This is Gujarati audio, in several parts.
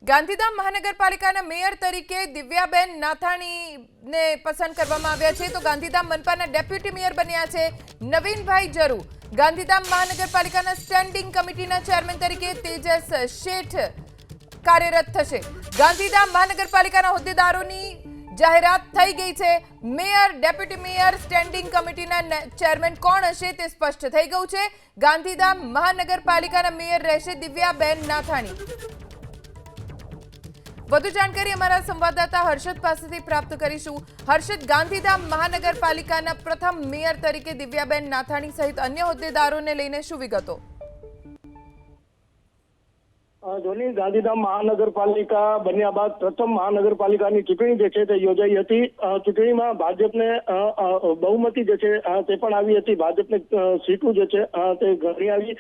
ગાંધીધામ મહાનગરપાલિકાના મેયર તરીકે દિવ્યાબેન નાથાણીને પસંદ કરવામાં આવ્યા છે તો ગાંધીધામ મનપાના ડેપ્યુટી મેયર બન્યા છે નવીનભાઈ જરુ। ગાંધીધામ મહાનગરપાલિકાના સ્ટેન્ડિંગ કમિટીના ચેરમેન તરીકે તેજસ શેઠ કાર્યરત થશે। ગાંધીધામ મહાનગરપાલિકાના હોદ્દેદારોની જાહેરાત થઈ ગઈ છે। મેયર, ડેપ્યુટી મેયર, સ્ટેન્ડિંગ કમિટીના ચેરમેન કોણ હશે તે સ્પષ્ટ થઈ ગયું છે। ગાંધીધામ મહાનગરપાલિકાના મેયર રહેશે દિવ્યાબેન નાથાણી। વધુ જાણકારી અમારા સંવાદદાતા હર્ષદ પાસેથી પ્રાપ્ત કરીશું। હર્ષદ, ગાંધીધામ મહાનગરપાલિકાના પ્રથમ મેયર તરીકે દિવ્યાબેન નાથાણી સહિત અન્ય હોદ્દેદારોને લઈને શું વિગતો? જોની, ગાંધીધામ મહાનગરપાલિકા બન્યા બાદ પ્રથમ મહાનગરપાલિકાની ચૂંટણી જે છે તે યોજાઈ હતી। ચૂંટણીમાં ભાજપને બહુમતી જે છે તે પણ આવી હતી। ભાજપને સીટો જે છે તે ઘણી આવી।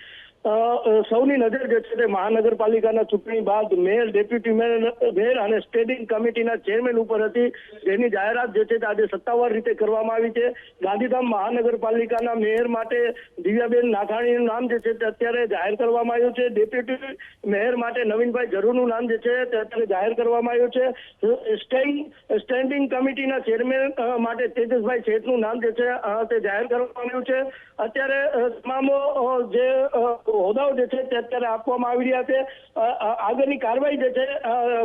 સૌની નજર જે છે તે મહાનગરપાલિકાના ચૂંટણી બાદ મેયર, ડેપ્યુટી મેયર અને સ્ટેન્ડિંગ કમિટીના ચેરમેન ઉપર હતી, જેની જાહેરાત જે છે તે આજે સત્તાવાર રીતે કરવામાં આવી છે। ગાંધીધામ મહાનગરપાલિકાના મેયર માટે દિવ્યાબેન નાથાણીનું નામ જે છે તે અત્યારે જાહેર કરવામાં આવ્યું છે। ડેપ્યુટી મેયર માટે નવીનભાઈ જરુનું નામ જે છે તે અત્યારે જાહેર કરવામાં આવ્યું છે। સ્ટેન્ડિંગ કમિટીના ચેરમેન માટે તેજસભાઈ શેઠનું નામ જે છે તે જાહેર કરવામાં આવ્યું છે। અત્યારે તમામ જે હોદ્દાઓ જે છે તે અત્યારે આપવામાં આવી રહ્યા છે। આગળની કાર્યવાહી જે છે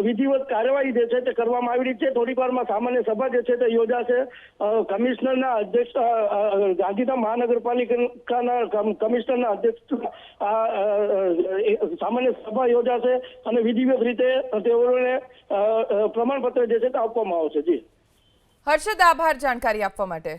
વિધિવત કાર્યવાહી જે છે તે કરવામાં આવી રહી છે। થોડીક વારમાં સામાન્ય સભા જે છે તે યોજાશે। કમિશનરના અધ્યક્ષ, ગાંધીધામ મહાનગરપાલિકાના કમિશનરના અધ્યક્ષ સામાન્ય સભા યોજાશે અને વિધિવત રીતે તેઓને પ્રમાણપત્ર જે છે તે આપવામાં આવશે। જી હર્ષદ, આભાર જાણકારી આપવા માટે।